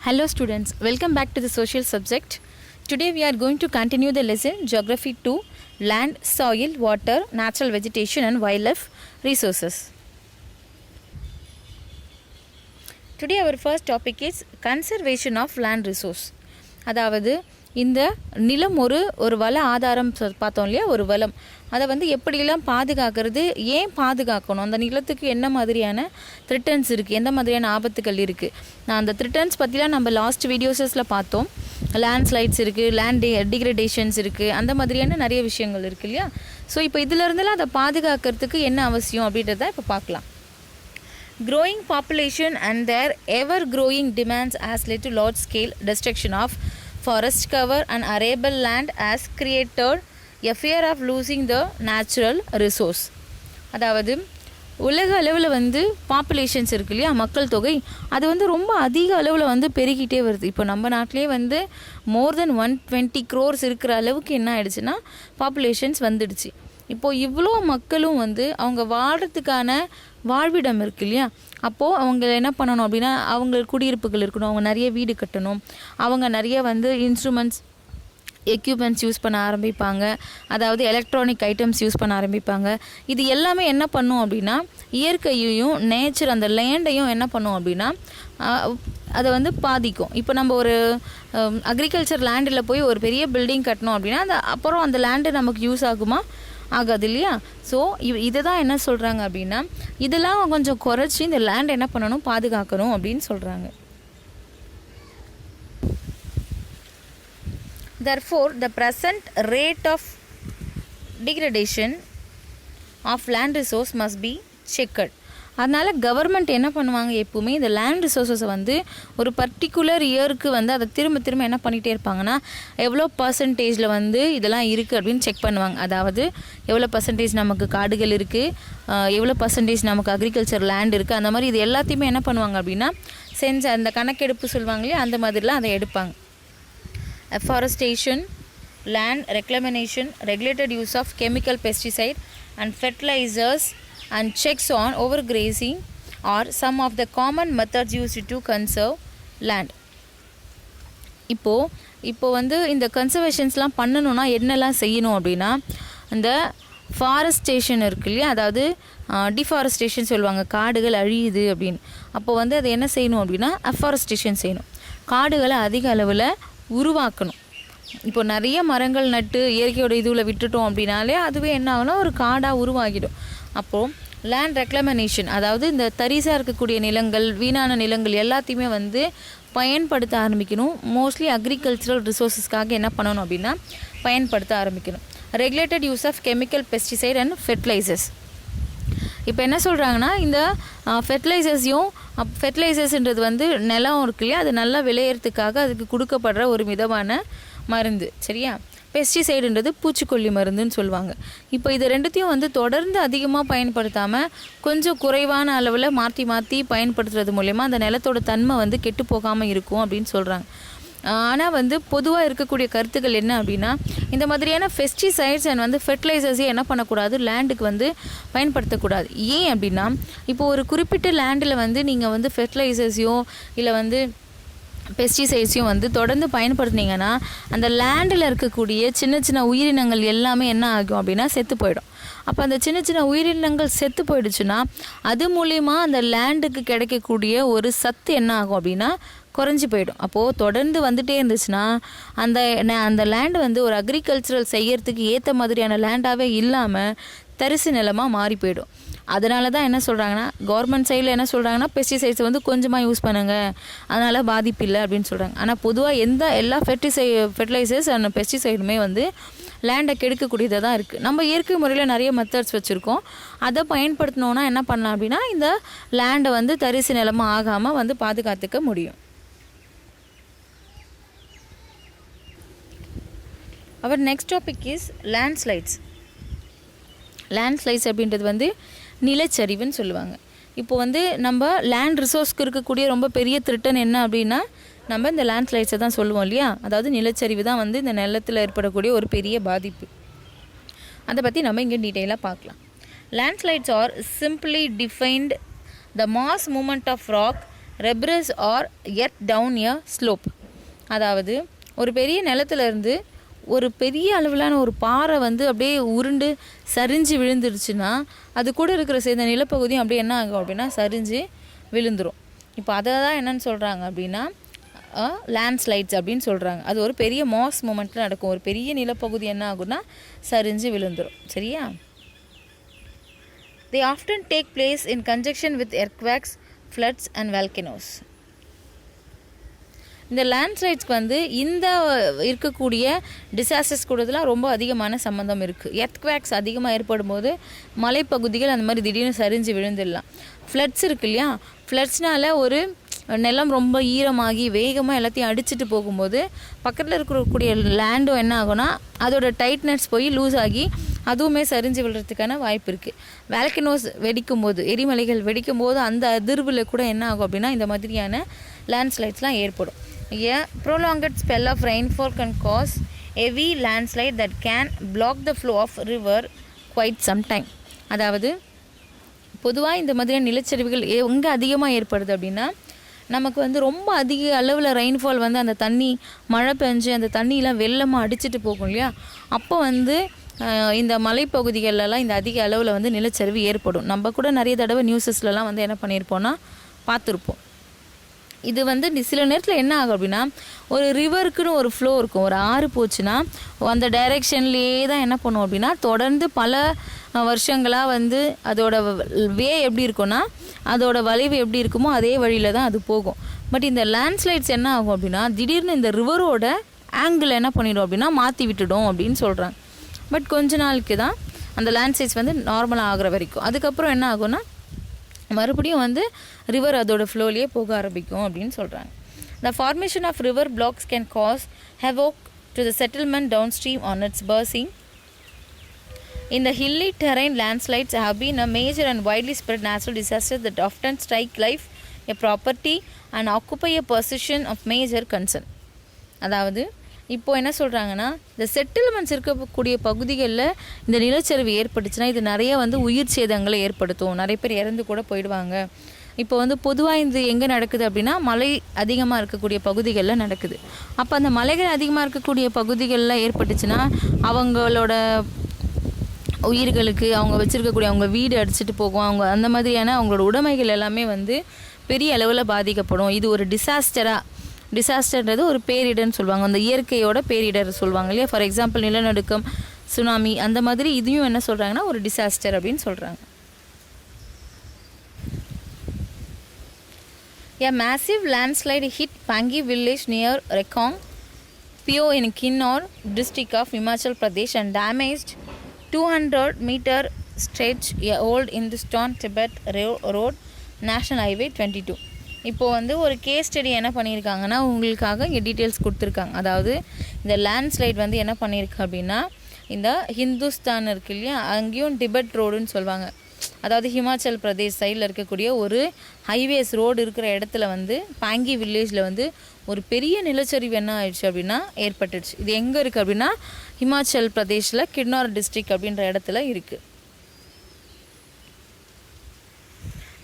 Hello students, welcome back to the social subject. Today we are going to continue the lesson Geography 2, Land, Soil, Water, Natural Vegetation and Wildlife Resources. Today our first topic is Conservation of Land Resource. அதாவது இந்த நிலம் ஒரு வள ஆதாரம் பார்த்தோம் இல்லையா, ஒரு வளம். அதை வந்து எப்படியெல்லாம் பாதுகாக்கிறது, ஏன் பாதுகாக்கணும், அந்த நிலத்துக்கு என்ன மாதிரியான த்ரிட்டன்ஸ் இருக்குது, எந்த மாதிரியான ஆபத்துகள் இருக்குது. நான் அந்த த்ரிட்டன்ஸ் பற்றிலாம் நம்ம லாஸ்ட் வீடியோஸில் பார்த்தோம். லேண்ட்ஸ்லைட்ஸ் இருக்குது, லேண்ட் டிகிரடேஷன்ஸ் இருக்குது, அந்த மாதிரியான நிறைய விஷயங்கள் இருக்குது இல்லையா. ஸோ இப்போ இதிலிருந்தெல்லாம் அதை பாதுகாக்கிறதுக்கு என்ன அவசியம் அப்படின்றத இப்போ பார்க்கலாம். Growing population and their ever-growing demands has led to large-scale destruction of forest cover and arable land has created a fear of losing the natural resource. அதாவது உலக அளவில் வந்து பாப்புலேஷன்ஸ் இருக்கு இல்லையா, மக்கள் தொகை, அது வந்து ரொம்ப அதிக அளவில் வந்து பெருகிட்டே வருது. இப்போ நம்ம நாட்டிலே வந்து மோர் தென் 120 crores இருக்கிற அளவுக்கு என்ன ஆயிடுச்சுன்னா பாப்புலேஷன்ஸ் வந்துடுச்சு. இப்போது இவ்வளோ மக்களும் வந்து அவங்க வாழ்கிறதுக்கான வாழ்விடம் இருக்கு இல்லையா, அப்போது அவங்க என்ன பண்ணணும் அப்படின்னா, அவங்க குடியிருப்புகள் இருக்கணும், அவங்க நிறைய வீடு கட்டணும், அவங்க நிறைய வந்து எக்யூப்மெண்ட்ஸ் யூஸ் பண்ண ஆரம்பிப்பாங்க, அதாவது எலக்ட்ரானிக் ஐட்டம்ஸ் யூஸ் பண்ண ஆரம்பிப்பாங்க. இது எல்லாமே என்ன பண்ணும் அப்படின்னா இயற்கையையும் நேச்சர் அந்த லேண்டையும் என்ன பண்ணும் அப்படின்னா அதை வந்து பாதிக்கும். இப்போ நம்ம ஒரு அக்ரிகல்ச்சர் லேண்டில் போய் ஒரு பெரிய பில்டிங் கட்டணும் அப்படின்னா அப்புறம் அந்த லேண்டு நமக்கு யூஸ் ஆகுமா, ஆகாது இல்லையா. ஸோ இதை தான் என்ன சொல்கிறாங்க அப்படின்னா, இதெல்லாம் கொஞ்சம் குறைச்சி இந்த லேண்ட் என்ன பண்ணணும், பாதுகாக்கணும் அப்படின்னு சொல்கிறாங்க. Therefore, the present rate of degradation of land resource must be checked. அதனால் கவர்மெண்ட் என்ன பண்ணுவாங்க, எப்போவுமே இந்த லேண்ட் ரிசோர்ஸஸை வந்து ஒரு பர்டிகுலர் இயருக்கு வந்து அதை திரும்ப என்ன பண்ணிகிட்டே இருப்பாங்கன்னா, எவ்வளோ பர்சன்டேஜில் வந்து இதெல்லாம் இருக்குது அப்படின்னு செக் பண்ணுவாங்க. அதாவது எவ்வளோ பர்சன்டேஜ் நமக்கு காடுகள் இருக்குது, எவ்வளோ பர்சன்டேஜ் நமக்கு அக்ரிகல்ச்சர் லேண்ட் இருக்குது, அந்த மாதிரி இது எல்லாத்தையுமே என்ன பண்ணுவாங்க அப்படின்னா செஞ்ச அந்த கணக்கெடுப்பு சொல்லுவாங்க இல்லையா, அந்த மாதிரிலாம் அதை எடுப்பாங்க. Afforestation, land reclamation, regulated use of chemical pesticide and fertilizers and checks on overgrazing are some of the common methods used to conserve land. இப்போ வந்து இந்த கன்சர்வேஷன்ஸ்லாம் பண்ணணும்னா என்னெல்லாம் செய்யணும் அப்படின்னா, இந்த ஃபாரஸ்டேஷன் இருக்கு இல்லையா, அதாவது டிஃபாரஸ்டேஷன் சொல்லுவாங்க, காடுகள் அழியுது அப்படின்னு. அப்போ வந்து அதை என்ன செய்யணும் அப்படின்னா அஃபாரஸ்டேஷன் செய்யணும், காடுகளை அதிக அளவில் உருவாக்கணும். இப்போ நிறைய மரங்கள் நட்டு இயற்கையோட இதுவில் விட்டுட்டோம் அப்படின்னாலே அதுவே என்ன ஆகும்னா ஒரு காடாக உருவாகிடும். அப்போது லேண்ட் ரெக்ளமனேஷன், அதாவது இந்த தரிசாக இருக்கக்கூடிய நிலங்கள், வீணான நிலங்கள் எல்லாத்தையுமே வந்து பயன்படுத்த ஆரம்பிக்கணும். மோஸ்ட்லி அக்ரிகல்ச்சரல் ரிசோர்ஸஸ்க்காக என்ன பண்ணணும் அப்படின்னா பயன்படுத்த ஆரம்பிக்கணும். Regulated use of chemical pesticide and fertilisers. இப்போ என்ன சொல்கிறாங்கன்னா, இந்த ஃபெர்டிலைசர்ஸ்ன்றது வந்து நிலம் இருக்கு இல்லையா, அது நல்லா விளையிறதுக்காக அதுக்கு கொடுக்கப்படுற ஒரு விதமான மருந்து, சரியா. பெஸ்டிசைடுன்றது பூச்சிக்கொல்லி மருந்துன்னு சொல்லுவாங்க. இப்போ இது ரெண்டுத்தையும் வந்து தொடர்ந்து அதிகமாக பயன்படுத்தாமல் கொஞ்சம் குறைவான அளவில் மாற்றி பயன்படுத்துறது மூலயமா அந்த நிலத்தோட தன்மை வந்து கெட்டு போகாமல் இருக்கும் அப்படின்னு சொல்கிறாங்க. ஆனால் வந்து பொதுவாக இருக்கக்கூடிய கருத்துக்கள் என்ன அப்படின்னா, இந்த மாதிரியான பெஸ்டிசைட்ஸ் அண்ட் வந்து ஃபெர்டிலைசர்ஸையும் என்ன பண்ணக்கூடாது, லேண்டுக்கு வந்து பயன்படுத்தக்கூடாது. ஏன் அப்படின்னா, இப்போ ஒரு குறிப்பிட்ட லேண்டில் வந்து நீங்கள் வந்து ஃபெர்டிலைசர்ஸையோ இல்லை வந்து பெஸ்டிசைட்ஸையும் வந்து தொடர்ந்து பயன்படுத்தினீங்கன்னா அந்த லேண்டில் இருக்கக்கூடிய சின்ன உயிரினங்கள் எல்லாமே என்ன ஆகும் அப்படின்னா செத்து போயிடும். அப்போ அந்த சின்ன உயிரினங்கள் செத்து போயிடுச்சுன்னா அது மூலிமா அந்த லேண்டுக்கு கிடைக்கக்கூடிய ஒரு சத்து என்ன ஆகும் அப்படின்னா குறைஞ்சி போயிடும். அப்போது தொடர்ந்து வந்துகிட்டே இருந்துச்சுன்னா அந்த லேண்டு வந்து ஒரு அக்ரிகல்ச்சரல் செய்யறதுக்கு ஏற்ற மாதிரியான லேண்டாகவே இல்லாமல் தரிசு நிலமாக மாறி போயிடும். அதனால தான் என்ன சொல்கிறாங்கன்னா, கவர்மெண்ட் சைடில் என்ன சொல்கிறாங்கன்னா, பெஸ்டிசைட்ஸ் வந்து கொஞ்சமாக யூஸ் பண்ணுங்கள், அதனால் பாதிப்பு இல்லை அப்படின்னு சொல்கிறாங்க. ஆனால் பொதுவாக எல்லா ஃபெர்டிலைசர்ஸ் அண்ட் பெஸ்டிசைடுமே வந்து லேண்டை கெடுக்கக்கூடியதாக தான் இருக்குது. நம்ம இயற்கை முறையில் நிறைய மெத்தட்ஸ் வச்சுருக்கோம், அதை பயன்படுத்தினோன்னா என்ன பண்ணலாம் அப்படின்னா இந்த லேண்டை வந்து தரிசு நிலமாக ஆகாமல் வந்து பாதுகாத்துக்க முடியும். அவர் next topic is landslides. Landslides அப்படின்றது வந்து நிலச்சரிவுன்னு சொல்லுவாங்க. இப்போ வந்து நம்ம லேண்ட் ரிசோர்ஸ்க்கு இருக்கக்கூடிய ரொம்ப பெரிய த்ரிட்டன் என்ன அப்படின்னா நம்ம இந்த லேண்ட்ஸ்லைட்ஸை தான் சொல்லுவோம் இல்லையா, அதாவது நிலச்சரிவு தான் வந்து இந்த நிலத்தில் ஏற்படக்கூடிய ஒரு பெரிய பாதிப்பு. அதை பற்றி நம்ம இங்கே டீட்டெயிலாக பார்க்கலாம். Landslides are simply defined the mass movement of rock debris or earth down a slope. அதாவது ஒரு பெரிய நிலத்துலேருந்து ஒரு பெரிய அளவிலான ஒரு பாறை வந்து அப்படியே உருண்டு சரிஞ்சு விழுந்துருச்சுன்னா அது கூட இருக்கிற சேர்ந்த நிலப்பகுதியும் அப்படியே என்ன ஆகும் அப்படின்னா சரிஞ்சு விழுந்துடும். இப்போ அதை தான் என்னென்னு சொல்கிறாங்க அப்படின்னா லேண்ட்ஸ்லைட்ஸ் அப்படின்னு சொல்கிறாங்க. அது ஒரு பெரிய மாஸ் மூமெண்ட்டில் நடக்கும். ஒரு பெரிய நிலப்பகுதி என்ன ஆகும்னா சரிஞ்சு விழுந்துடும். சரியா? They often take place in conjunction with earthquakes, floods and volcanoes. இந்த லேண்ட்ஸ்லைட்ஸ்க்கு வந்து இந்த இருக்கக்கூடிய டிசாஸ்டர்ஸ் கூடலாம் ரொம்ப அதிகமான சம்மந்தம் இருக்குது. எர்த்குவேக்ஸ் அதிகமாக ஏற்படும் போது மலைப்பகுதிகள் அந்த மாதிரி திடீர்னு சரிஞ்சு விழுந்துடலாம். ஃப்ளட்ஸ் இருக்கு இல்லையா, ஃப்ளட்ஸ்னால் ஒரு நிலம் ரொம்ப ஈரமாகி வேகமாக எல்லாத்தையும் அடிச்சுட்டு போகும்போது பக்கத்தில் இருக்கக்கூடிய லேண்டும் என்ன ஆகும்னா அதோட டைட்னஸ் போய் லூஸ் ஆகி அதுவுமே சரிஞ்சு விழுறதுக்கான வாய்ப்பு இருக்குது. வால்கனோஸ் வெடிக்கும் போது, எரிமலைகள் வெடிக்கும் போது அந்த அதிர்வில் கூட என்ன ஆகும் அப்படின்னா இந்த மாதிரியான லேண்ட்ஸ்லைட்ஸ்லாம் ஏற்படும். A prolonged spell of rainfall can cause heavy landslide that can block the flow of river quite some time. அதாவது பொதுவாக இந்த மாதிரியான நிலச்சரிவுகள் எங்கே அதிகமாக ஏற்படுது அப்படின்னா நமக்கு வந்து ரொம்ப அதிக அளவில் ரெயின்ஃபால் வந்து அந்த தண்ணி மழை பெஞ்சு அந்த தண்ணியெலாம் வெள்ளமாக அடிச்சுட்டு போகும் இல்லையா, அப்போ வந்து இந்த மலைப்பகுதிகளெல்லாம் இந்த அதிக அளவில் வந்து நிலச்சரிவு ஏற்படும். நம்ம கூட நிறைய தடவை நியூஸஸ்லலாம் வந்து என்ன பண்ணியிருப்போம்னா பார்த்துருப்போம். இது வந்து சில நேரத்தில் என்ன ஆகும் அப்படின்னா ஒரு ரிவருக்குன்னு ஒரு ஃப்ளோ இருக்கும். ஒரு ஆறு போச்சுன்னா அந்த டைரெக்ஷன்லேயே தான் என்ன பண்ணுவோம் அப்படின்னா தொடர்ந்து பல வருஷங்களாக வந்து அதோட வே எப்படி இருக்கும்னா அதோட வளைவு எப்படி இருக்குமோ அதே வழியில் தான் அது போகும். பட் இந்த லேண்ட்ஸ்லைட்ஸ் என்ன ஆகும் அப்படின்னா திடீர்னு இந்த ரிவரோட ஆங்கிள் என்ன பண்ணிடும் அப்படின்னா மாற்றி விட்டுடும் அப்படின்னு சொல்கிறாங்க. பட் கொஞ்ச நாளுக்கு தான் அந்த லேண்ட்ஸ்லைட்ஸ் வந்து நார்மலாக ஆகிற வரைக்கும். அதுக்கப்புறம் என்ன ஆகும்னா மறுபடியும் வந்து ரிவர் அதோட ஃப்ளோலேயே போக ஆரம்பிக்கும் அப்படின்னு சொல்கிறாங்க. The formation of river blocks can cause havoc to the settlement downstream on its bursting. In the hilly terrain, landslides have been a major and widely spread natural disaster that often strike life, a property and occupy a position of major concern. அதாவது இப்போது என்ன சொல்கிறாங்கன்னா இந்த settlements இருக்கக்கூடிய பகுதிகளில் இந்த நிலச்சரிவு ஏற்பட்டுச்சுன்னா இது நிறைய வந்து உயிர் சேதங்களை ஏற்படுத்தும். நிறைய பேர் இறந்து கூட போயிடுவாங்க. இப்போ வந்து பொதுவாக இது எங்கே நடக்குது அப்படின்னா மலை அதிகமாக இருக்கக்கூடிய பகுதிகளில் நடக்குது. அப்போ அந்த மலைகள் அதிகமாக இருக்கக்கூடிய பகுதிகளில் ஏற்பட்டுச்சுன்னா அவங்களோட உயிர்களுக்கு அவங்க வச்சுருக்கக்கூடிய அவங்க வீடு அடிச்சுட்டு போகும். அவங்க அந்த மாதிரியான அவங்களோட உடைமைகள் எல்லாமே வந்து பெரிய அளவில் பாதிக்கப்படும். இது ஒரு டிசாஸ்டர்ன்றது ஒரு பேரிடர்னு சொல்லுவாங்க. அந்த இயற்கையோட பேரிடர் சொல்லுவாங்க இல்லையா. ஃபார் எக்ஸாம்பிள் நிலநடுக்கம், சுனாமி, அந்த மாதிரி இதையும் என்ன சொல்கிறாங்கன்னா ஒரு டிசாஸ்டர் அப்படின்னு சொல்கிறாங்க. A massive landslide hit Pangi village near Rekong, Pio in Kinnaur district of Himachal Pradesh and damaged 200-meter stretch a old Hindustan Tibet road National Highway 22. இப்போது வந்து ஒரு கேஸ் ஸ்டடி என்ன பண்ணியிருக்காங்கன்னா உங்களுக்காக இங்கே டீட்டெயில்ஸ் கொடுத்துருக்காங்க. அதாவது இந்த லேண்ட்ஸ்லைட் வந்து என்ன பண்ணியிருக்கு அப்படின்னா இந்த ஹிந்துஸ்தான் இருக்கு இல்லையா, அங்கேயும் டிபெட் ரோடுன்னு சொல்லுவாங்க. அதாவது ஹிமாச்சல் பிரதேஷ் சைடில் இருக்கக்கூடிய ஒரு ஹைவேஸ் ரோடு இருக்கிற இடத்துல வந்து பாங்கி வில்லேஜில் வந்து ஒரு பெரிய நிலச்சரிவு என்ன ஆயிடுச்சு அப்படின்னா ஏற்பட்டுடுச்சு. இது எங்கே இருக்குது அப்படின்னா ஹிமாச்சல் பிரதேஷில் கின்னௌர் டிஸ்ட்ரிக்ட் அப்படின்ற இடத்துல இருக்குது.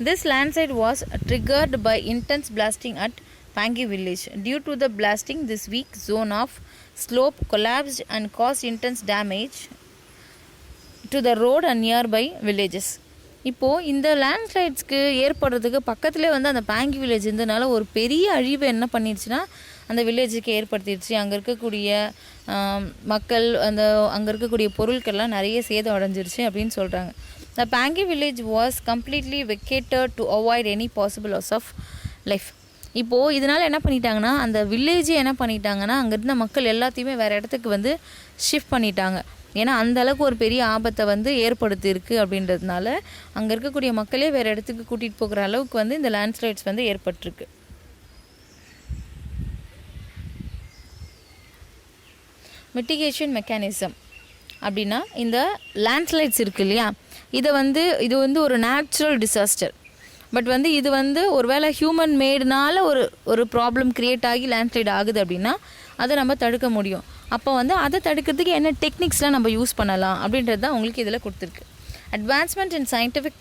This landslide was triggered by intense blasting at Pangi village. Due to the blasting, this weak zone of slope collapsed and caused intense damage to the road and nearby villages. இப்போது இந்த லேண்ட்ஸ்லைட்ஸ்க்கு ஏற்படுறதுக்கு பக்கத்துலேயே வந்து அந்த பாங்கி village இருந்ததுனால ஒரு பெரிய அழிவு என்ன பண்ணிடுச்சுன்னா அந்த வில்லேஜுக்கு ஏற்படுத்திடுச்சு. அங்கே இருக்கக்கூடிய மக்கள் அங்கே இருக்கக்கூடிய பொருட்கள்லாம் நிறைய சேதம் அடைஞ்சிருச்சு அப்படின்னு சொல்கிறாங்க. The Pangi village was completely vacated to avoid any possible loss of life. இப்போது இதனால் என்ன பண்ணிட்டாங்கன்னா அந்த வில்லேஜே என்ன பண்ணிட்டாங்கன்னா அங்கே இருந்த மக்கள் எல்லாத்தையுமே வேறு இடத்துக்கு வந்து ஷிஃப்ட் பண்ணிட்டாங்க. ஏன்னா அந்த அளவுக்கு ஒரு பெரிய ஆபத்தை வந்து ஏற்படுத்தியிருக்கு அப்படின்றதுனால அங்கே இருக்கக்கூடிய மக்களே வேறு இடத்துக்கு கூட்டிகிட்டு போகிற அளவுக்கு வந்து இந்த லேண்ட்ஸ்லைட்ஸ் வந்து ஏற்பட்டிருக்கு. மிட்டிகேஷன் மெக்கானிசம் அப்படின்னா இந்த லேண்ட்ஸ்லைட்ஸ் இருக்குது இல்லையா, இது வந்து ஒரு நேச்சுரல் டிசாஸ்டர். பட் வந்து இது வந்து ஒரு வேளை ஹியூமன் மேடுனால ஒரு ப்ராப்ளம் க்ரியேட் ஆகி லேண்ட்ஸ்லைட் ஆகுது அப்படின்னா அதை நம்ம தடுக்க முடியும். அப்போ வந்து அதை தடுக்கிறதுக்கு என்ன டெக்னிக்ஸ்லாம் நம்ம யூஸ் பண்ணலாம் அப்படின்றது தான் உங்களுக்கு இதில் கொடுத்துருக்கு. Advancement in scientific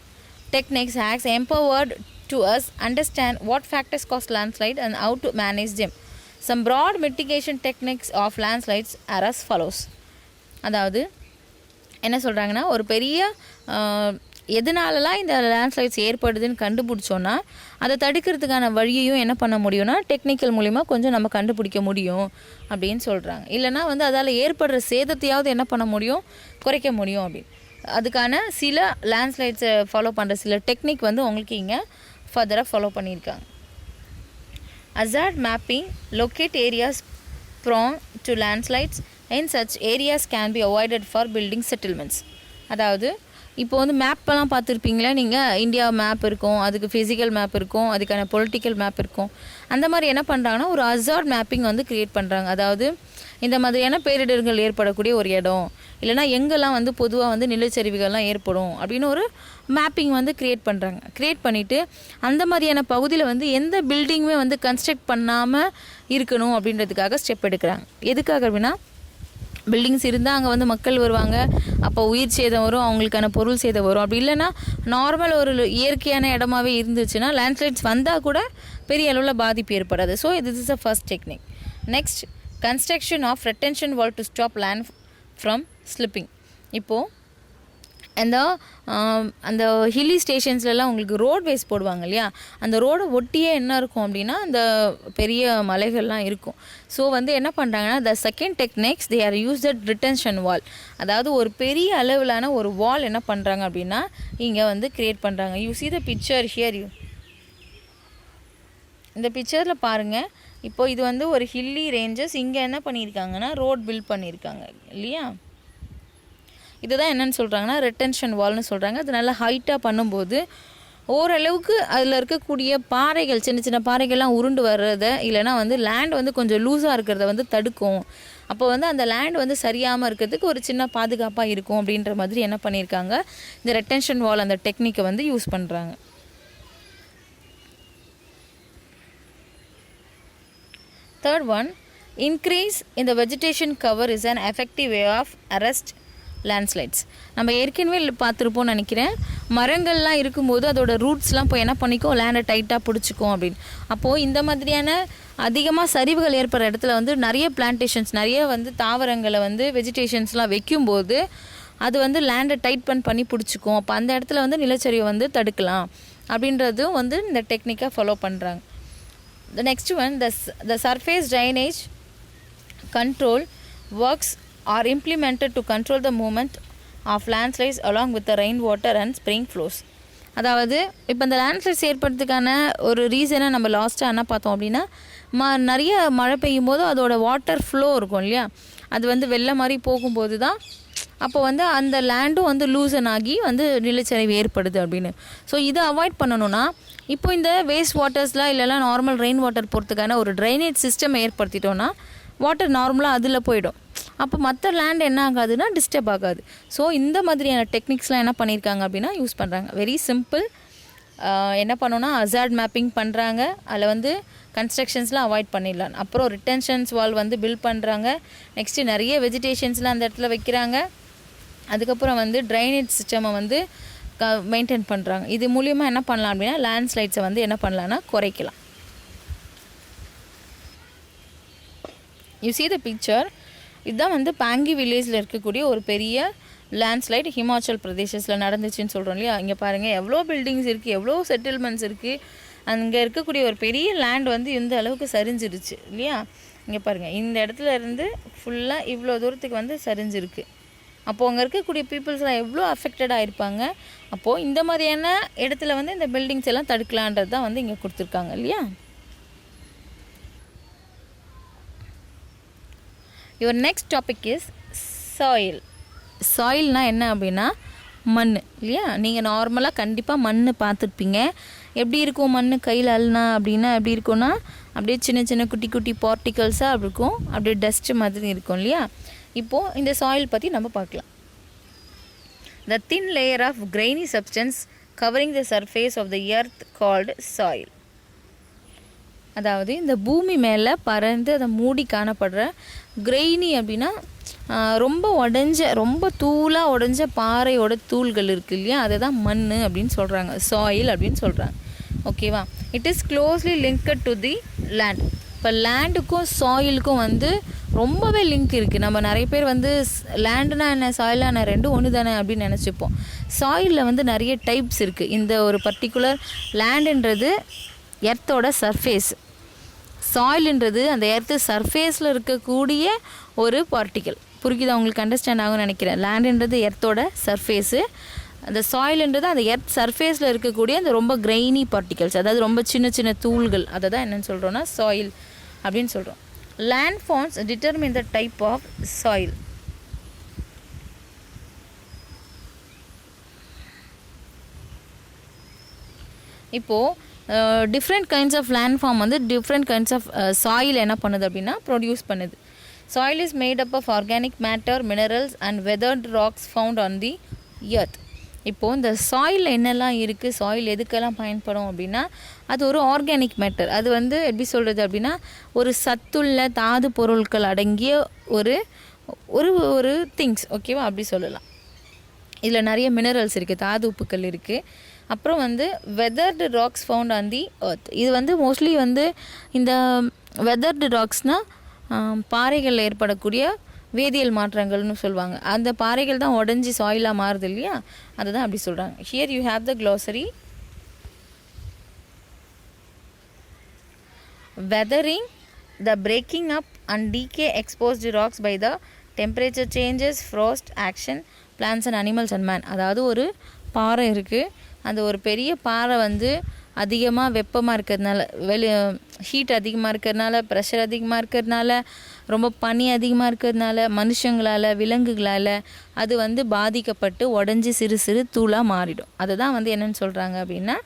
techniques has empowered to us understand what factors cause landslide and how to manage them. Some broad mitigation techniques of landslides are as follows. அதாவது என்ன சொல்கிறாங்கன்னா, ஒரு பெரிய எதனாலலாம் இந்த லேண்ட்ஸ்லைட்ஸ் ஏற்படுதுன்னு கண்டுபிடிச்சோன்னா அதை தடுக்கிறதுக்கான வழியையும் என்ன பண்ண முடியும்னா டெக்னிக்கல் மூலிமா கொஞ்சம் நம்ம கண்டுபிடிக்க முடியும் அப்படின்னு சொல்கிறாங்க. இல்லைனா வந்து அதால் ஏற்படுற சேதத்தையாவது என்ன பண்ண முடியும், குறைக்க முடியும் அப்படின்னு. அதுக்கான சில லேண்ட்ஸ்லைட்ஸை ஃபாலோ பண்ணுற சில டெக்னிக் வந்து உங்களுக்கு இங்கே ஃபர்தராக ஃபாலோ பண்ணியிருக்காங்க. Hazard mapping, locate areas prone to landslides. In such areas can be avoided for building settlements. அதாவது இப்போ வந்து மேப்பெல்லாம் பார்த்துருப்பீங்களா நீங்கள், இந்தியா மேப் இருக்கும், அதுக்கு ஃபிசிக்கல் மேப் இருக்கும், அதுக்கான பொலிட்டிக்கல் மேப் இருக்கும். அந்த மாதிரி என்ன பண்ணுறாங்கன்னா ஒரு ஹசார்ட் மேப்பிங் வந்து க்ரியேட் பண்ணுறாங்க. அதாவது இந்த மாதிரியான பேரிடர்கள் ஏற்படக்கூடிய ஒரு இடம், இல்லைனா எங்கெல்லாம் வந்து பொதுவாக வந்து நிலச்சரிவுகள்லாம் ஏற்படும் அப்படின்னு ஒரு மேப்பிங் வந்து க்ரியேட் பண்ணுறாங்க. க்ரியேட் பண்ணிவிட்டு அந்த மாதிரியான பகுதியில் வந்து எந்த பில்டிங்குமே வந்து கன்ஸ்ட்ரக்ட் பண்ணாமல் இருக்கணும் அப்படின்றதுக்காக ஸ்டெப் எடுக்கிறாங்க. எதுக்காக அப்படின்னா, பில்டிங்ஸ் இருந்தால் அங்கே வந்து மக்கள் வருவாங்க, அப்போ உயிர் சேதம் வரும், அவங்களுக்கான பொருள் சேதம் வரும். அப்படி இல்லைன்னா நார்மல் ஒரு இயற்கையான இடமாவே இருந்துச்சுன்னா லேண்ட்ஸ்லைட்ஸ் வந்தால் கூட பெரிய அளவில் பாதிப்பு ஏற்படாது. So this is a first technique. Next, construction of retention wall to stop land from slipping. இப்போது அந்த ஹில்லி ஸ்டேஷன்ஸ்லாம் உங்களுக்கு ரோட்வேஸ் போடுவாங்க இல்லையா, அந்த ரோடை ஒட்டியே என்ன இருக்கும் அப்படின்னா அந்த பெரிய மலைகள்லாம் இருக்கும். ஸோ வந்து என்ன பண்ணுறாங்கன்னா the second techniques they are use that retention wall. அதாவது ஒரு பெரிய அளவிலான ஒரு வால் என்ன பண்ணுறாங்க அப்படின்னா இங்கே வந்து க்ரியேட் பண்ணுறாங்க. You see the picture here. இந்த பிக்சரில் பாருங்கள், இப்போது இது வந்து ஒரு ஹில்லி ரேஞ்சஸ். இங்கே என்ன பண்ணியிருக்காங்கன்னா ரோட் பில்ட் பண்ணியிருக்காங்க இல்லையா. இதுதான் என்னென்னு சொல்கிறாங்கன்னா ரெட்டென்ஷன் வால்னு சொல்கிறாங்க. அது நல்லா ஹைட்டாக பண்ணும்போது ஓரளவுக்கு அதில் இருக்கக்கூடிய பாறைகள், சின்ன சின்ன பாறைகள்லாம் உருண்டு வர்றதை, இல்லைனா வந்து லேண்ட் வந்து கொஞ்சம் லூஸாக இருக்கிறத வந்து தடுக்கும். அப்போ வந்து அந்த லேண்ட் வந்து சரியாமல் இருக்கிறதுக்கு ஒரு சின்ன பாதுகாப்பாக இருக்கும் அப்படின்ற மாதிரி என்ன பண்ணியிருக்காங்க, இந்த ரெட்டென்ஷன் வால் அந்த டெக்னிக்கை வந்து யூஸ் பண்ணுறாங்க. Third one, increase in the vegetation cover is an effective way of arrest landslides. நம்ம ஏற்கனவே பார்த்துருப்போம்னு நினைக்கிறேன், மரங்கள்லாம் இருக்கும்போது அதோட ரூட்ஸ்லாம் போய் என்ன பண்ணிக்கும், லேண்டை டைட்டாக பிடிச்சிக்கும் அப்படின்னு. அப்போது இந்த மாதிரியான அதிகமாக சரிவுகள் ஏற்படுற இடத்துல வந்து நிறைய பிளான்டேஷன்ஸ், நிறைய வந்து தாவரங்களை வந்து வெஜிடேஷன்ஸ்லாம் வைக்கும்போது அது வந்து லேண்டை டைட் பண்ணி பிடிச்சிக்கும். அப்போ அந்த இடத்துல வந்து நிலச்சரிவை வந்து தடுக்கலாம் அப்படின்றதும் வந்து இந்த டெக்னிக்கை ஃபாலோ பண்ணுறாங்க. The next one, the surface drainage control works are implemented to control the movement of landslides along with the rainwater and spring flows. அதாவது இப்போ இந்த லேண்ட்ஸ்லைட்ஸ் ஏற்படுறதுக்கான ஒரு ரீசனை நம்ம லாஸ்ட்டாக என்ன பார்த்தோம் அப்படின்னா, நிறைய மழை பெய்யும் போது அதோட வாட்டர் ஃப்ளோ இருக்கும் இல்லையா, அது வந்து வெள்ளம் மாதிரி போகும்போது தான் அப்போ வந்து அந்த லேண்டும் வந்து லூசன் ஆகி வந்து நிலச்சரிவு ஏற்படுது அப்படின்னு. ஸோ இதை அவாய்ட் பண்ணணும்னா இப்போ இந்த வேஸ்ட் வாட்டர்ஸ்லாம் இல்லைனா நார்மல் ரெயின் வாட்டர் போகிறதுக்கான ஒரு ட்ரைனேஜ் சிஸ்டம் ஏற்படுத்திட்டோன்னா வாட்டர் நார்மலாக அதில் போயிடும். அப்போ மற்ற லேண்ட் என்ன ஆகாதுன்னா டிஸ்டர்ப் ஆகாது. ஸோ இந்த மாதிரியான டெக்னிக்ஸ்லாம் என்ன பண்ணியிருக்காங்க அப்படின்னா யூஸ் பண்ணுறாங்க. Very simple. என்ன பண்ணோன்னா ஹசார்ட் மேப்பிங் பண்ணுறாங்க, அதில் வந்து கன்ஸ்ட்ரக்ஷன்ஸ்லாம் அவாய்ட் பண்ணிடலாம். அப்புறம் ரிட்டென்ஷன்ஸ் வால் வந்து பில்ட் பண்ணுறாங்க. நெக்ஸ்ட்டு நிறைய வெஜிடேஷன்ஸ்லாம் அந்த இடத்துல வைக்கிறாங்க. அதுக்கப்புறம் வந்து ட்ரைனேஜ் சிஸ்டமை வந்து மெயின்டைன் பண்ணுறாங்க. இது மூலியமாக என்ன பண்ணலாம் அப்படின்னா லேண்ட்ஸ்லைட்ஸை வந்து என்ன பண்ணலான்னா குறைக்கலாம். You see the picture. இதுதான் வந்து பாங்கி வில்லேஜில் இருக்கக்கூடிய ஒரு பெரிய லேண்ட்ஸ்லைட் ஹிமாச்சல் பிரதேசத்தில் நடந்துச்சுன்னு சொல்கிறோம் இல்லையா. இங்கே பாருங்கள் எவ்வளோ பில்டிங்ஸ் இருக்குது, எவ்வளோ செட்டில்மெண்ட்ஸ் இருக்குது. அங்கே இருக்கக்கூடிய ஒரு பெரிய லேண்ட் வந்து இந்த அளவுக்கு சரிஞ்சிருச்சு இல்லையா. இங்கே பாருங்கள், இந்த இடத்துல இருந்து ஃபுல்லாக இவ்வளோ தூரத்துக்கு வந்து சரிஞ்சிருக்கு. அப்போது அங்கே இருக்கக்கூடிய பீப்புள்ஸ்லாம் எவ்வளோ அஃபெக்டடாக இருப்பாங்க. அப்போது இந்த மாதிரியான இடத்துல வந்து இந்த பில்டிங்ஸ் எல்லாம் தடுக்கலான்றது தான் வந்து இங்கே கொடுத்துருக்காங்க இல்லையா. Your next topic is soil. சாயில்னால் என்ன அப்படின்னா மண் இல்லையா. நீங்கள் நார்மலாக கண்டிப்பாக மண் பார்த்துருப்பீங்க. எப்படி இருக்கும் மண் கையில் அள்ளினா அப்படின்னா எப்படி இருக்கும்னா அப்படியே சின்ன சின்ன குட்டி குட்டி பார்ட்டிகல்ஸாக அப்படி இருக்கும், அப்படியே டஸ்ட்டு மாதிரி இருக்கும் இல்லையா. இப்போது இந்த சாயில் பற்றி நம்ம பார்க்கலாம். The thin layer of grainy substance covering the surface of the earth called soil. அதாவது இந்த பூமி மேலே பறந்து அதை மூடி காணப்படுற கிரெய்னி அப்படின்னா ரொம்ப உடஞ்ச, ரொம்ப தூளாக உடஞ்ச பாறையோட தூள்கள் இருக்குது இல்லையா, அதை தான் மண் அப்படின்னு சொல்கிறாங்க, சாயில் அப்படின்னு சொல்கிறாங்க. ஓகேவா. It is closely linked to the land. இப்போ லேண்டுக்கும் சாயிலுக்கும் வந்து ரொம்பவே லிங்க் இருக்குது. நம்ம நிறைய பேர் வந்து லேண்டுனா என்ன, சாயிலாக என்ன, ரெண்டும் ஒன்று தானே அப்படின்னு நினச்சிப்போம். சாயிலில் வந்து நிறைய டைப்ஸ் இருக்குது. இந்த ஒரு பர்டிகுலர் லேண்டுன்றது எர்த்தோட சர்ஃபேஸ், சாயில்ன்றது அந்த எர்த்து சர்ஃபேஸில் இருக்கக்கூடிய ஒரு பார்ட்டிக்கல். புரியுதா உங்களுக்கு? அண்டர்ஸ்டாண்ட் ஆகும்னு நினைக்கிறேன். லேண்டுன்றது எர்த்தோட சர்ஃபேஸு, அந்த சாயில்ன்றது அந்த எர்த் சர்ஃபேஸில் இருக்கக்கூடிய அந்த ரொம்ப கிரெய்னி பார்ட்டிகல்ஸ், அதாவது ரொம்ப சின்ன சின்ன தூள்கள். அதை தான் என்னென்னு சொல்கிறோன்னா சாயில் அப்படின்னு சொல்கிறோம். Land forms determine the type of soil. இப்போது different kinds of land form வந்து டிஃப்ரெண்ட் கைண்ட்ஸ் ஆஃப் சாயில் என்ன பண்ணுது அப்படின்னா ப்ரொடியூஸ் பண்ணுது. Soil is made up of organic matter, minerals and weathered rocks found on the earth. இப்போது இந்த soil என்னெல்லாம் இருக்குது, சாயில் எதுக்கெல்லாம் பயன்படும் அப்படின்னா அது ஒரு ஆர்கானிக் மேட்டர். அது வந்து எப்படி சொல்கிறது அப்படின்னா ஒரு சத்துள்ள தாது பொருட்கள் அடங்கிய ஒரு ஒரு ஒரு திங்ஸ், ஓகேவா, அப்படி சொல்லலாம். இதில் நிறைய மினரல்ஸ் இருக்குது, தாது உப்புக்கள் இருக்குது. அப்புறம் வந்து weathered rocks found on the earth. இது வந்து மோஸ்ட்லி வந்து இந்த வெதர்டு ராக்ஸ்னால் பாறைகளில் ஏற்படக்கூடிய வேதியியல் மாற்றங்கள்னு சொல்லுவாங்க. அந்த பாறைகள் தான் உடஞ்சி சாயிலாக மாறுது இல்லையா, அதுதான் அப்படி சொல்கிறாங்க. Here you have the glossary. Weathering, the breaking up and decay exposed rocks by the temperature changes, frost action, plants and animals and man. அதாவது ஒரு பாறை இருக்குது, அந்த ஒரு பெரிய பாறை வந்து அதிகமாக வெப்பமாக இருக்கிறதுனால, ஹீட் அதிகமாக இருக்கிறதுனால, ப்ரெஷர் அதிகமாக இருக்கிறதுனால, ரொம்ப பனி அதிகமாக இருக்கிறதுனால, மனுஷங்களால், விலங்குகளால் அது வந்து பாதிக்கப்பட்டு உடஞ்சி சிறு சிறு தூளாக மாறிடும். அதுதான் வந்து என்னென்னு சொல்கிறாங்க அப்படின்னா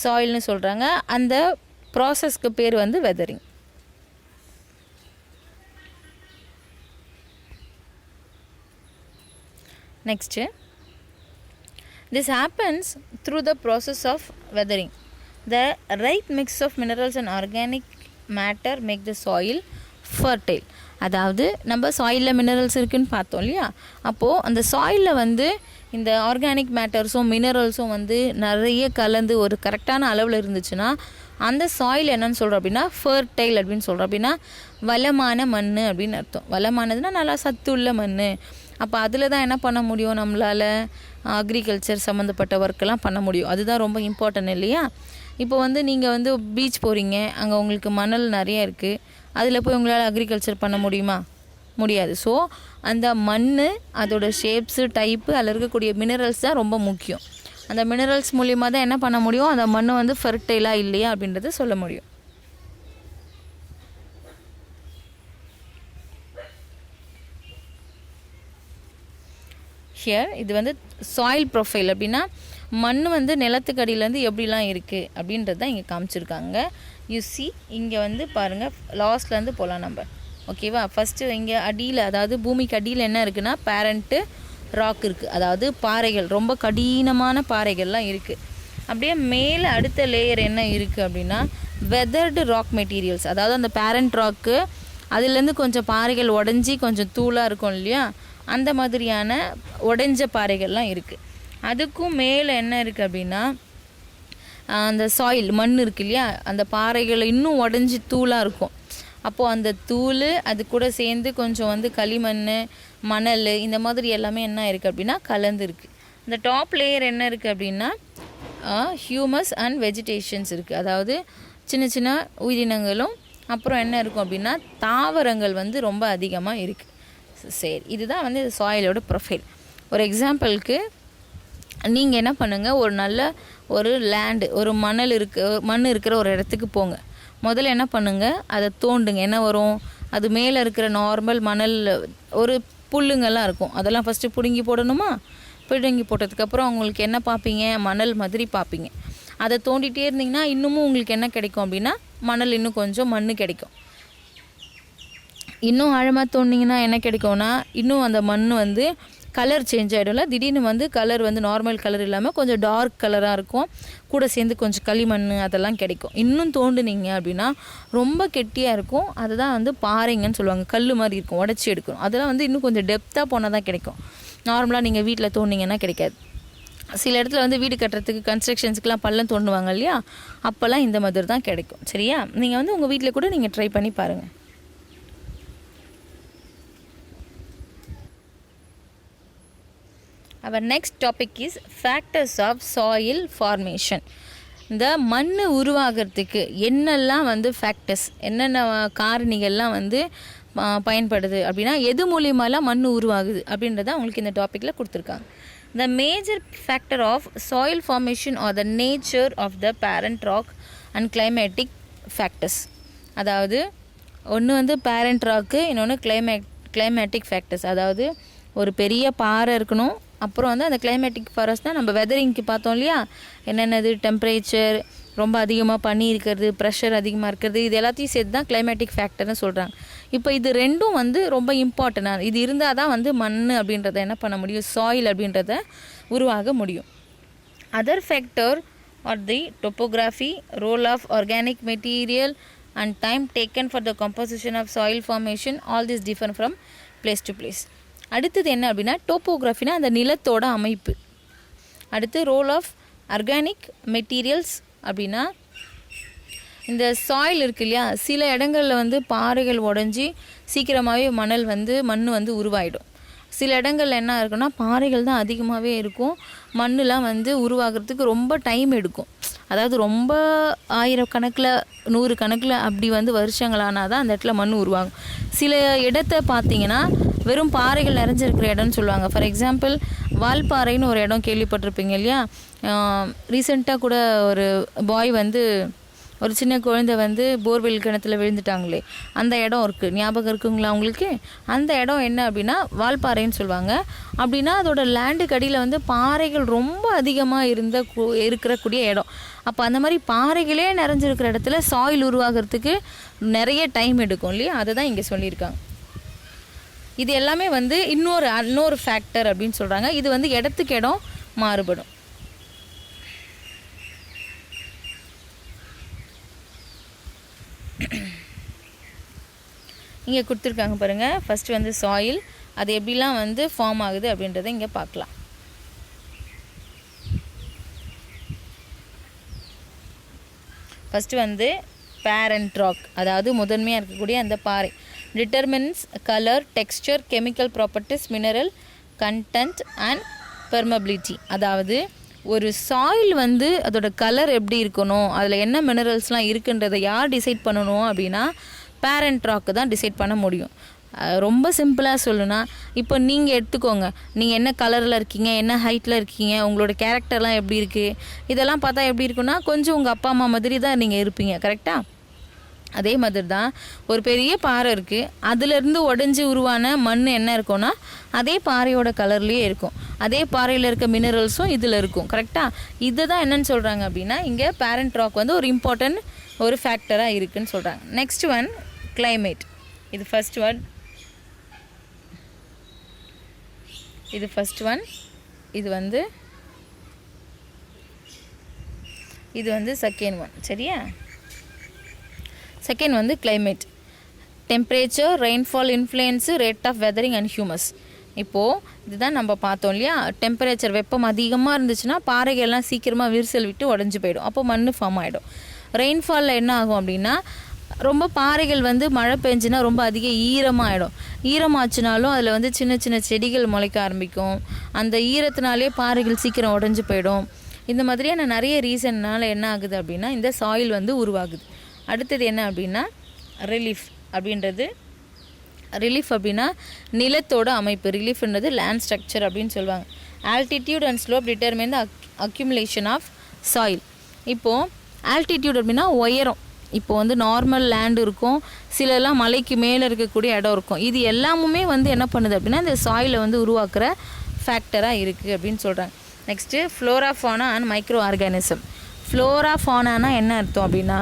சாயில்னு சொல்கிறாங்க. அந்த ப்ராசஸ்க்கு பேர் வந்து weathering. Next, this happens through the process of weathering. The right mix of minerals and organic matter make the soil fertile. அதாவது நம்ம சாயிலில் மினரல்ஸ் இருக்குதுன்னு பார்த்தோம் இல்லையா, அப்போது அந்த சாயிலில் வந்து இந்த ஆர்கானிக் மேட்டர்ஸும் மினரல்ஸும் வந்து நிறைய கலந்து ஒரு கரெக்டான அளவில் இருந்துச்சுன்னா அந்த சாயில் என்னன்னு சொல்கிறோம் அப்படின்னா ஃபர்டைல் அப்படின்னு சொல்கிறோம். அப்படின்னா வளமான மண் அப்படின்னு அர்த்தம். வளமானதுன்னா நல்லா சத்து உள்ள மண். அப்போ அதில் தான் என்ன பண்ண முடியும், நம்மளால் அக்ரிகல்ச்சர் சம்மந்தப்பட்ட ஒர்க்கெல்லாம் பண்ண முடியும். அதுதான் ரொம்ப இம்பார்ட்டன்ட் இல்லையா. இப்போ வந்து நீங்கள் வந்து பீச் போகிறீங்க, அங்கே உங்களுக்கு மணல் நிறைய இருக்குது, அதில் போய் உங்களால் அக்ரிகல்ச்சர் பண்ண முடியுமா? முடியாது. ஸோ அந்த மண், அதோட ஷேப்ஸு, டைப்பு, அதில் இருக்கக்கூடிய மினரல்ஸ் தான் ரொம்ப முக்கியம். அந்த மினரல்ஸ் மூலியமாக தான் என்ன பண்ண முடியும், அந்த மண் வந்து ஃபர்டைலாக இல்லையா அப்படின்றத சொல்ல முடியும். ஹியர் இது வந்து சாயில் ப்ரொஃபைல். அப்படின்னா மண் வந்து நிலத்துக்கு அடியிலேருந்து எப்படிலாம் இருக்குது அப்படின்றது தான் இங்கே காமிச்சிருக்காங்க. யூ சி, இங்கே வந்து பாருங்கள், லாஸ்ட்லேருந்து போகலாம் நம்ம, ஓகேவா. ஃபஸ்ட்டு இங்கே அடியில், அதாவது பூமிக்கு அடியில் என்ன இருக்குன்னா பேரண்ட்டு ராக் இருக்குது, அதாவது பாறைகள், ரொம்ப கடினமான பாறைகள்லாம் இருக்குது. அப்படியே மேலே அடுத்த லேயர் என்ன இருக்குது அப்படின்னா வெதர்டு ராக் மெட்டீரியல்ஸ். அதாவது அந்த பேரண்ட் ராக்கு அதுலேருந்து கொஞ்சம் பாறைகள் உடஞ்சி கொஞ்சம் தூளாக இருக்கும் இல்லையா, அந்த மாதிரியான உடைஞ்ச பாறைகள்லாம் இருக்குது. அதுக்கும் மேலே என்ன இருக்குது அப்படின்னா அந்த சாயில், மண் இருக்கு இல்லையா, அந்த பாறைகள் இன்னும் உடஞ்சி தூளாக இருக்கும். அப்போது அந்த தூள் அது கூட சேர்ந்து கொஞ்சம் வந்து களிமண், மணல், இந்த மாதிரி எல்லாமே என்ன இருக்குது அப்படின்னா கலந்துருக்கு. இந்த டாப் லேயர் என்ன இருக்குது அப்படின்னா ஹியூமஸ் அண்ட் வெஜிடேஷன்ஸ் இருக்குது. அதாவது சின்ன சின்ன உயிரினங்களும் அப்புறம் என்ன இருக்கும் அப்படின்னா தாவரங்கள் வந்து ரொம்ப அதிகமாக இருக்குது. சரி, இதுதான் வந்து சாயிலோட ப்ரொஃபைல். ஒரு எக்ஸாம்பிளுக்கு நீங்கள் என்ன பண்ணுங்கள், ஒரு நல்ல ஒரு லேண்டு, ஒரு மண் இருக்கிற ஒரு இடத்துக்கு போங்க. முதல்ல என்ன பண்ணுங்கள், அதை தோண்டுங்க. என்ன வரும், அது மேலே இருக்கிற நார்மல் மணல், ஒரு புல்லுங்கள்லாம் இருக்கும், அதெல்லாம் ஃபஸ்ட்டு பிடுங்கி போடணுமா. பிடுங்கி போட்டதுக்கப்புறம் உங்களுக்கு என்ன பார்ப்பீங்க, மணல் மாதிரி பார்ப்பீங்க. அதை தோண்டிகிட்டே இருந்தீங்கன்னா இன்னமும் உங்களுக்கு என்ன கிடைக்கும் அப்படின்னா மணல், இன்னும் கொஞ்சம் மண் கிடைக்கும். இன்னும் ஆழமாக தோண்டிங்கன்னா என்ன கிடைக்கும்னா இன்னும் அந்த மண் வந்து கலர் சேஞ்ச் ஆகிடும்ல. திடீர்னு வந்து கலர் வந்து நார்மல் கலர் இல்லாமல் கொஞ்சம் டார்க் கலராக இருக்கும், கூட சேர்ந்து கொஞ்சம் களிமண் அதெல்லாம் கிடைக்கும். இன்னும் தோண்டுனீங்க அப்படின்னா ரொம்ப கெட்டியாக இருக்கும். அதுதான் வந்து பாறைங்கன்னு சொல்லுவாங்க. கல் மாதிரி இருக்கும், உடச்சி எடுக்கணும். அதெல்லாம் வந்து இன்னும் கொஞ்சம் டெப்த்தாக போனால் தான் கிடைக்கும். நார்மலாக நீங்கள் வீட்டில் தோண்டிங்கன்னா கிடைக்காது. சில இடத்துல வந்து வீடு கட்டுறதுக்கு கன்ஸ்ட்ரக்ஷன்ஸுக்கெலாம் பள்ளம் தோண்டுவாங்க இல்லையா, அப்போல்லாம் இந்த மாதிரி தான் கிடைக்கும். சரியா? நீங்கள் வந்து உங்கள் வீட்டில் கூட நீங்கள் ட்ரை பண்ணி பாருங்கள். Our next topic is factors of soil formation. இந்த மண் உருவாகிறதுக்கு என்னெல்லாம் வந்து ஃபேக்டர்ஸ், என்னென்ன காரணிகள்லாம் வந்து பயன்படுது அப்படின்னா எது மூலியமாலாம் மண் உருவாகுது அப்படின்றத அவங்களுக்கு இந்த டாப்பிக்கில் கொடுத்துருக்காங்க. The major factor of soil formation or the nature of the parent rock and climatic factors. அதாவது ஒன்று வந்து parent rock, இன்னொன்று climatic factors. அதாவது ஒரு பெரிய பாறை இருக்கணும், அப்புறம் வந்து அந்த கிளைமேட்டிக் ஃபாரஸ்ட் தான் நம்ம வெதரிங்க்கு பார்த்தோம் இல்லையா, என்னென்னது டெம்பரேச்சர் ரொம்ப அதிகமாக பண்ணி இருக்கிறது, ப்ரெஷர் அதிகமாக இருக்கிறது, இது எல்லாத்தையும் சேர்த்து தான் கிளைமேட்டிக் ஃபேக்டர்னு சொல்கிறாங்க. இப்போ இது ரெண்டும் வந்து ரொம்ப இம்பார்ட்டண்டான, இது இருந்தால் தான் வந்து மண் அப்படின்றத என்ன பண்ண முடியும், சாயில் அப்படின்றத உருவாக முடியும். Other factor are the topography, role of organic material and time taken for the composition of soil formation, all this differ from place to place. அடுத்தது என்ன அப்படின்னா டோப்போகிராஃபினா அந்த நிலத்தோட அமைப்பு. அடுத்து ரோல் ஆஃப் ஆர்கானிக் மெட்டீரியல்ஸ் அப்படின்னா இந்த சாயில் இருக்கு இல்லையா, சில இடங்களில் வந்து பாறைகள் உடஞ்சி சீக்கிரமாகவே மண் வந்து உருவாயிடும். சில இடங்களில் என்ன இருக்குன்னா பாறைகள் தான் அதிகமாகவே இருக்கும், மண்ணெலாம் வந்து உருவாகிறதுக்கு ரொம்ப டைம் எடுக்கும். அதாவது ரொம்ப 1000 கணக்கில் 100 கணக்கில் அப்படி வந்து வருஷங்களானால் தான் அந்த இடத்துல மண் உருவாகும். சில இடத்த பார்த்திங்கன்னா வெறும் பாறைகள் நிறைஞ்சிருக்கிற இடம்னு சொல்லுவாங்க. ஃபார் எக்ஸாம்பிள் வால்பாறைன்னு ஒரு இடம் கேள்விப்பட்டிருப்பீங்க இல்லையா. ரீசெண்டாக கூட ஒரு பாய் வந்து, ஒரு சின்ன குழந்தை வந்து போர்வெல் கிணத்துல விழுந்துட்டாங்களே, அந்த இடம் இருக்குது, ஞாபகம் இருக்குங்களா உங்களுக்கு? அந்த இடம் என்ன அப்படின்னா வால்பாறைன்னு சொல்லுவாங்க. அப்படின்னா அதோட லேண்டுக்கு அடியில் வந்து பாறைகள் ரொம்ப அதிகமாக இருக்கக்கூடிய இடம். அப்போ அந்த மாதிரி பாறைகளே நிறைஞ்சிருக்கிற இடத்துல சாயில் உருவாகிறதுக்கு நிறைய டைம் எடுக்கும் இல்லையா, அதை தான் இங்கே சொல்லியிருக்காங்க. இது எல்லாமே வந்து இன்னொரு ஃபேக்டர் அப்படின்னு சொல்கிறாங்க. இது வந்து இடத்துக்கு இடம் மாறுபடும். இங்கே கொடுத்துருக்காங்க பாருங்கள். ஃபஸ்ட்டு வந்து சாயில், அது எப்படிலாம் வந்து ஃபார்ம் ஆகுது அப்படின்றத இங்கே பார்க்கலாம். ஃபஸ்ட்டு வந்து பேரண்ட் ராக், அதாவது முதன்மையாக இருக்கக்கூடிய அந்த பாறை. Determines colour, texture, chemical properties, mineral content and permeability. அதாவது ஒரு சாயில் வந்து அதோட கலர் எப்படி இருக்கணும், அதில் என்ன மினரல்ஸ்லாம் இருக்குன்றதை யார் டிசைட் பண்ணணும் அப்படின்னா பேரண்ட் ராக்கு தான் டிசைட் பண்ண முடியும். ரொம்ப சிம்பிளாக சொல்லணும்னா, இப்போ நீங்கள் எடுத்துக்கோங்க, நீங்கள் என்ன கலரில் இருக்கீங்க, என்ன ஹைட்டில் இருக்கீங்க, உங்களோட கேரக்டர்லாம் எப்படி இருக்குது, இதெல்லாம் பார்த்தா எப்படி இருக்குன்னா கொஞ்சம் உங்கள் அப்பா அம்மா மாதிரி தான் நீங்கள் இருப்பீங்க. கரெக்டாக? அதே மாதிரி தான் ஒரு பெரிய பாறை இருக்குது, அதுலேருந்து உடஞ்சி உருவான மண் என்ன இருக்கும்னா அதே பாறையோட கலர்லேயே இருக்கும், அதே பாறையில் இருக்க மினரல்ஸும் இதில் இருக்கும். கரெக்டாக? இதை தான் என்னன்னு சொல்கிறாங்க அப்படின்னா இங்கே பேரண்ட் ராக் வந்து ஒரு இம்பார்ட்டன்ட் ஒரு ஃபேக்டராக இருக்குதுன்னு சொல்கிறாங்க. Next one climate. இது ஃபஸ்ட் ஒன், இது வந்து செகண்ட் ஒன். சரியா? செகண்ட் வந்து climate, temperature, rainfall influence, rate of weathering and humus. இப்போது இதுதான் நம்ம பார்த்தோம் இல்லையா, டெம்பரேச்சர் வெப்பம் அதிகமாக இருந்துச்சுன்னா பாறைகள்லாம் சீக்கிரமாக விரிசல் விட்டு உடஞ்சி போயிடும், அப்போ மண் ஃபார்ம் ஆகிடும். ரெயின்ஃபாலில் என்ன ஆகும் அப்படின்னா ரொம்ப பாறைகள் வந்து மழை பெஞ்சுன்னா ரொம்ப அதிக ஈரமாகிடும். ஈரமாச்சுனாலும் அதில் வந்து சின்ன சின்ன செடிகள் முளைக்க ஆரம்பிக்கும், அந்த ஈரத்தினாலே பாறைகள் சீக்கிரம் உடஞ்சி போயிடும். இந்த மாதிரியான நிறைய ரீசன்னால் என்ன ஆகுது அப்படின்னா இந்த சாயில் வந்து உருவாகுது. அடுத்தது என்ன அப்படின்னா ரிலீஃப் அப்படின்னா நிலத்தோட அமைப்பு. ரிலீஃப்ன்றது லேண்ட் ஸ்ட்ரக்சர் அப்படின்னு சொல்லுவாங்க. Altitude and slope determine the accumulation of soil. இப்போது ஆல்டிடியூட் அப்படின்னா உயரம். இப்போ வந்து நார்மல் லேண்டு இருக்கும், சிலலாம் மலைக்கு மேலே இருக்கக்கூடிய இடம் இருக்கும். இது எல்லாமுமே வந்து என்ன பண்ணுது அப்படின்னா இந்த சாயிலை வந்து உருவாக்குற ஃபேக்டராக இருக்குது அப்படின்னு சொல்கிறாங்க. Next flora fauna and microorganism. Flora ஃபானானா என்ன அர்த்தம் அப்படின்னா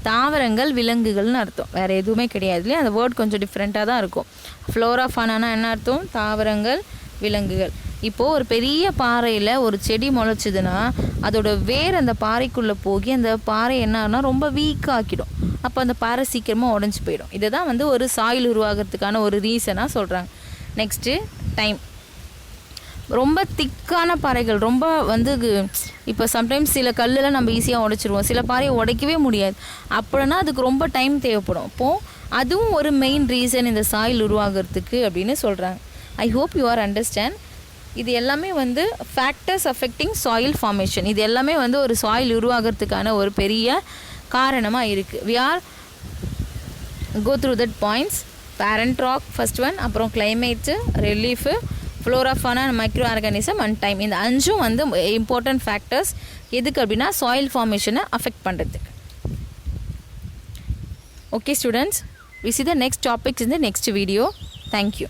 தாவரங்கள் விலங்குகள்னு அர்த்தம், வேறு எதுவுமே கிடையாது இல்லையா. அந்த வேர்ட் கொஞ்சம் டிஃப்ரெண்ட்டாக தான் இருக்கும். ஃப்ளோரா ஃபானானா என்ன அர்த்தம்? தாவரங்கள் விலங்குகள். இப்போது ஒரு பெரிய பாறையில் ஒரு செடி முளைச்சிதுன்னா அதோட வேர் அந்த பாறைக்குள்ளே போகி அந்த பாறை என்னன்னா ரொம்ப வீக்காக்கிடும், அப்போ அந்த பாறை சீக்கிரமாக உடஞ்சி போயிடும். இதை தான் வந்து ஒரு சாயில் உருவாகிறதுக்கான ஒரு ரீசனாக சொல்கிறாங்க. Next time. ரொம்ப திக்கான பாறைகள், ரொம்ப வந்து இப்போ சம்டைம்ஸ் சில கல்லெல்லாம் நம்ம ஈஸியாக உடைச்சிருவோம், சில பாறையை உடைக்கவே முடியாது. அப்படின்னா அதுக்கு ரொம்ப டைம் தேவைப்படும். அப்போது அதுவும் ஒரு மெயின் ரீசன் இந்த சாயில் உருவாகிறதுக்கு அப்படின்னு சொல்கிறாங்க. I hope you are understand. இது எல்லாமே வந்து ஃபேக்டர்ஸ் அஃபெக்டிங் சாயில் ஃபார்மேஷன். இது எல்லாமே வந்து ஒரு சாயில் உருவாகிறதுக்கான ஒரு பெரிய காரணமாக இருக்குது. We are go through that points. Parent rock first one, அப்புறம் climate, relief, flora fauna and microorganism and time. இந்த அஞ்சும் வந்து important factors எதுக்கு அப்படின்னா soil formation affect பண்ணுறதுக்கு. Okay students, we see the next topics in the next video. Thank you.